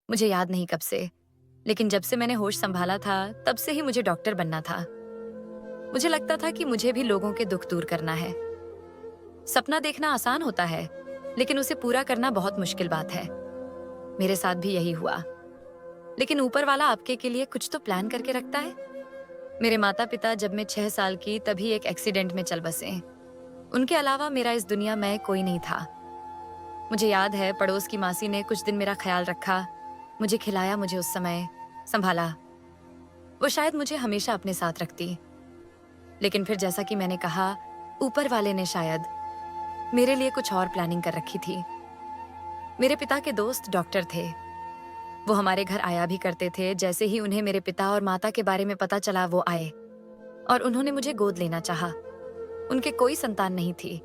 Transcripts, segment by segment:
मुझे याद नहीं कब से, लेकिन जब से मैंने होश संभाला था तब से ही मुझे डॉक्टर बनना था। मुझे लगता था कि मुझे भी लोगों के दुख दूर करना है। सपना देखना आसान होता है, लेकिन उसे पूरा करना बहुत मुश्किल बात है। मेरे साथ भी यही हुआ। लेकिन ऊपर वाला आपके के लिए कुछ तो प्लान करके रखता है। मेरे माता पिता जब मैं 6 साल की तभी एक एक्सीडेंट में चल बसे। उनके अलावा मेरा इस दुनिया में कोई नहीं था। मुझे याद है पड़ोस की मासी ने कुछ दिन मेरा ख्याल रखा, मुझे खिलाया, मुझे उस समय संभाला। वो शायद मुझे हमेशा अपने साथ रखती। लेकिन फिर जैसा कि मैंने कहा, ऊपर वाले ने शायद मेरे लिए कुछ और प्लानिंग कर रखी थी। मेरे पिता के दोस्त डॉक्टर थे। वो हमारे घर आया भी करते थे। जैसे ही उन्हें मेरे पिता और माता के बारे में पता चला, वो आए और उन्होंने मुझे गोद लेना चाहा। उनके कोई संतान नहीं थी।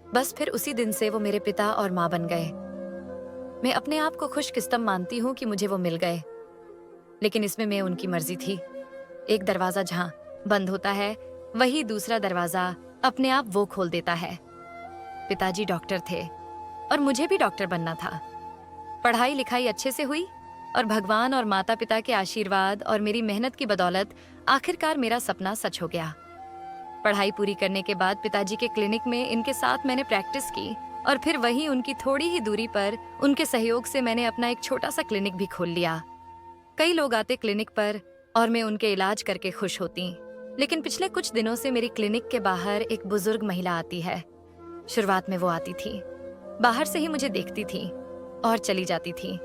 बस फिर उसी दिन से वो मेरे पिता और माँ बन गए। मैं अपने आप को खुशकिस्मत मानती हूँ कि मुझे वो मिल गए, लेकिन इसमें मैं उनकी मर्जी थी। एक दरवाजा जहाँ बंद होता है, वही दूसरा दरवाजा अपने आप वो खोल देता है। पिताजी डॉक्टर थे और मुझे भी डॉक्टर बनना था। पढ़ाई लिखाई अच्छे से हुई और भगवान और माता पिता के आशीर्वाद और मेरी मेहनत की बदौलत आखिरकार मेरा सपना सच हो गया। पढ़ाई पूरी करने के बाद पिताजी के क्लिनिक में इनके साथ मैंने प्रैक्टिस की और फिर वहीं उनकी थोड़ी ही दूरी पर उनके सहयोग से मैंने अपना एक छोटा सा क्लिनिक भी खोल लिया। कई लोग आते क्लिनिक पर और मैं उनके इलाज करके खुश होती। लेकिन पिछले कुछ दिनों से मेरी क्लिनिक के बाहर एक बुजुर्ग महिला आती है। शुरुआत में वो आती थी, बाहर से ही मुझे देखती थी और चली जाती थी।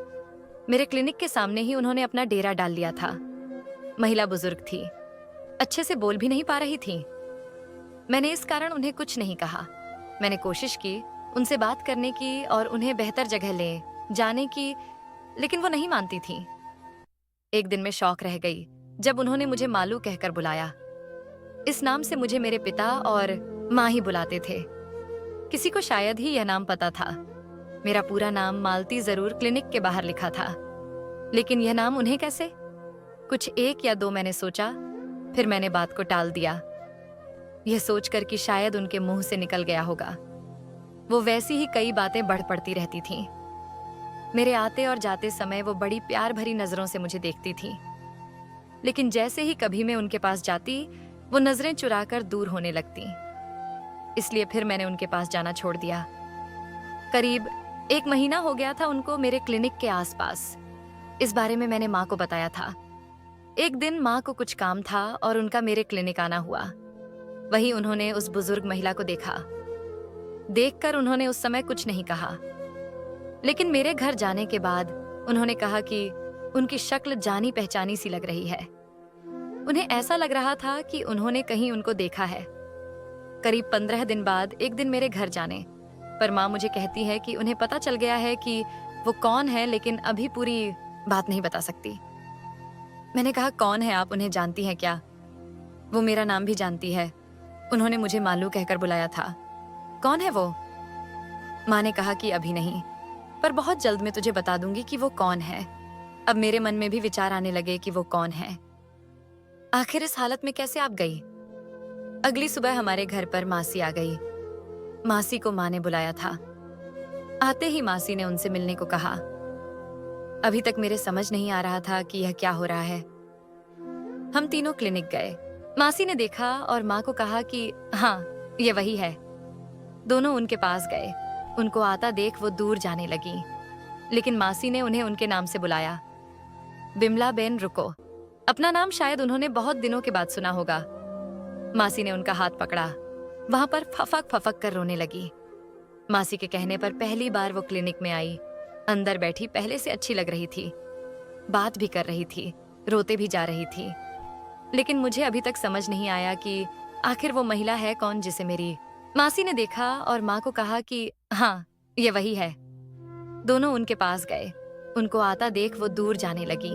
मेरे क्लिनिक के सामने ही उन्होंने अपना डेरा डाल लिया था। महिला बुजुर्ग थी, अच्छे से बोल भी नहीं पा रही थी। मैंने इस कारण उन्हें कुछ नहीं कहा। मैंने कोशिश की उनसे बात करने की और उन्हें बेहतर जगह ले जाने की, लेकिन वो नहीं मानती थी। एक दिन मैं शौक रह गई जब उन्होंने मुझे मालू कहकर बुलाया। इस नाम से मुझे मेरे पिता और माँ ही बुलाते थे। किसी को शायद ही यह नाम पता था। मेरा पूरा नाम मालती जरूर क्लिनिक के बाहर लिखा था, लेकिन यह नाम उन्हें कैसे? कुछ 1 या 2 मैंने सोचा, फिर मैंने बात को टाल दिया, यह सोचकर कि शायद उनके मुंह से निकल गया होगा। वो वैसी ही कई बातें बढ़ पड़ती रहती थीं। मेरे आते और जाते समय वो बड़ी प्यार भरी नजरों से मुझे देखती थी, लेकिन जैसे ही कभी मैं उनके पास जाती, वो नजरें चुराकर दूर होने लगती। इसलिए फिर मैंने उनके पास जाना छोड़ दिया। करीब 1 महीना हो गया था उनको मेरे क्लिनिक के आसपास। इस बारे में मैंने माँ को बताया था। एक दिन माँ को कुछ काम था और उनका मेरे क्लिनिक आना हुआ। वहीं उन्होंने उस बुजुर्ग महिला को देखा। देखकर उन्होंने उस समय कुछ नहीं कहा, लेकिन मेरे घर जाने के बाद उन्होंने कहा कि उनकी शक्ल जानी पहचानी सी लग रही है। उन्हें ऐसा लग रहा था कि उन्होंने कहीं उनको देखा है। करीब 15 दिन बाद एक दिन मेरे घर जाने पर माँ मुझे कहती है कि उन्हें पता चल गया है कि वो कौन है, लेकिन अभी पूरी बात नहीं बता सकती। मैंने कहा, कौन है आप, उन्हें जानती हैं क्या? वो मेरा नाम भी जानती है। उन्होंने मुझे मालू कहकर बुलाया था। कौन है वो? माँ ने कहा कि अभी नहीं, पर बहुत जल्द मैं तुझे बता दूंगी कि वो कौन है। अब मेरे मन में भी विचार आने लगे कि वो कौन है। आखिर इस हालत में कैसे आप गई? अगली सुबह हमारे घर पर मासी आ गई। मासी को माँ ने बुलाया था। आते ही मासी ने उनसे मिलने को कहा। अभी तक मेरे समझ नहीं आ रहा था कि यह क्या हो रहा है। हम तीनों क्लिनिक गए। मासी ने देखा और माँ को कहा कि हाँ, ये वही है। दोनों उनके पास गए। उनको आता देख वो दूर जाने लगी, लेकिन मासी ने उन्हें उनके नाम से बुलाया। बिमला बेन, रुको। अपना नाम शायद उन्होंने बहुत दिनों के बाद सुना होगा। मासी ने उनका हाथ पकड़ा। वहां पर फफक फफक कर रोने लगी। मासी के कहने पर पहली बार वो क्लिनिक में आई। अंदर बैठी पहले से अच्छी लग रही थी, बात भी कर रही थी, रोते भी जा रही थी। लेकिन मुझे अभी तक समझ नहीं आया कि आखिर वो महिला है कौन जिसे मेरी मासी ने देखा और माँ को कहा कि हाँ, ये वही है। दोनों उनके पास गए। उनको आता देख वो दूर जाने लगी,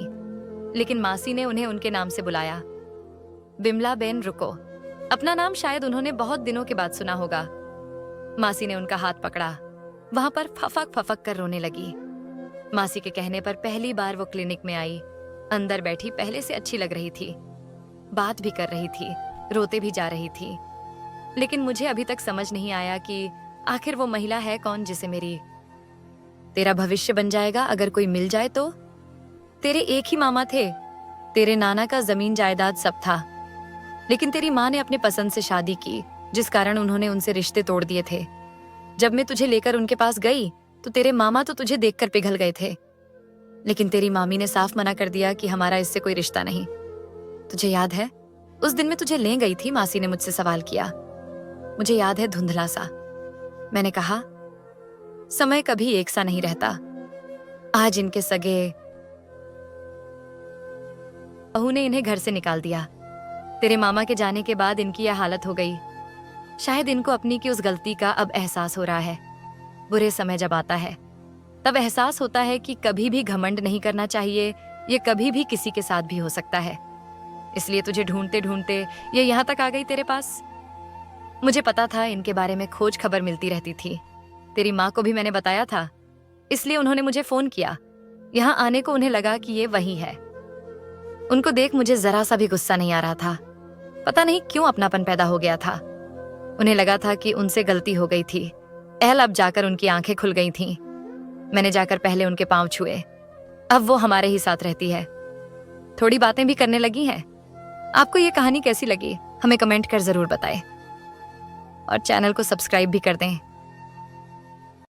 लेकिन मासी ने उन्हें उनके नाम से बुलाया। बिमला बेन, रुको। अपना नाम शायद उन्होंने बहुत दिनों के बाद सुना होगा। मासी ने उनका हाथ पकड़ा। वहां पर फफक फफक कर रोने लगी। मासी के कहने पर पहली बार वो क्लिनिक में आई। अंदर बैठी पहले से अच्छी लग रही थी, बात भी कर रही थी, रोते भी जा रही थी। लेकिन मुझे अभी तक समझ नहीं आया कि आखिर वो महिला है कौन जिसे मेरी तेरा भविष्य बन जाएगा अगर कोई मिल जाए तो। तेरे एक ही मामा थे, तेरे नाना का जमीन जायदाद सब था, लेकिन तेरी माँ ने अपने पसंद से शादी की, जिस कारण उन्होंने उनसे रिश्ते तोड़ दिए थे। जब मैं तुझे लेकर उनके पास गई तो तेरे मामा तो तुझे देखकर पिघल गए थे, लेकिन तेरी मामी ने साफ मना कर दिया कि हमारा इससे कोई रिश्ता नहीं। तुझे याद है, उस दिन मैं तुझे ले गई थी, मासी ने मुझसे सवाल किया। मुझे याद है, धुंधला सा। मैंने कहा, समय कभी एक सा नहीं रहता। आज इनके सगे बहू ने इन्हें घर से निकाल दिया। तेरे मामा के जाने के बाद इनकी यह हालत हो गई। शायद इनको अपनी की उस गलती का अब एहसास हो रहा है। बुरे समय जब आता है तब एहसास होता है कि कभी भी घमंड नहीं करना चाहिए, ये कभी भी किसी के साथ भी हो सकता है। इसलिए तुझे ढूंढते ढूंढते ये यहाँ तक आ गई तेरे पास। मुझे पता था इनके बारे में खोज खबर मिलती रहती थी। तेरी माँ को भी मैंने बताया था, इसलिए उन्होंने मुझे फोन किया। यहाँ आने को उन्हें लगा कि ये वही है। उनको देख मुझे जरा सा भी गुस्सा नहीं आ रहा था। पता नहीं क्यों अपनापन पैदा हो गया था। उन्हें लगा था कि उनसे गलती हो गई थी। अब जाकर उनकी आंखें खुल गई थीं। मैंने जाकर पहले उनके पांव छुए। अब वो हमारे ही साथ रहती है, थोड़ी बातें भी करने लगी हैं। आपको ये कहानी कैसी लगी हमें कमेंट कर जरूर बताएं और चैनल को सब्सक्राइब भी कर दें।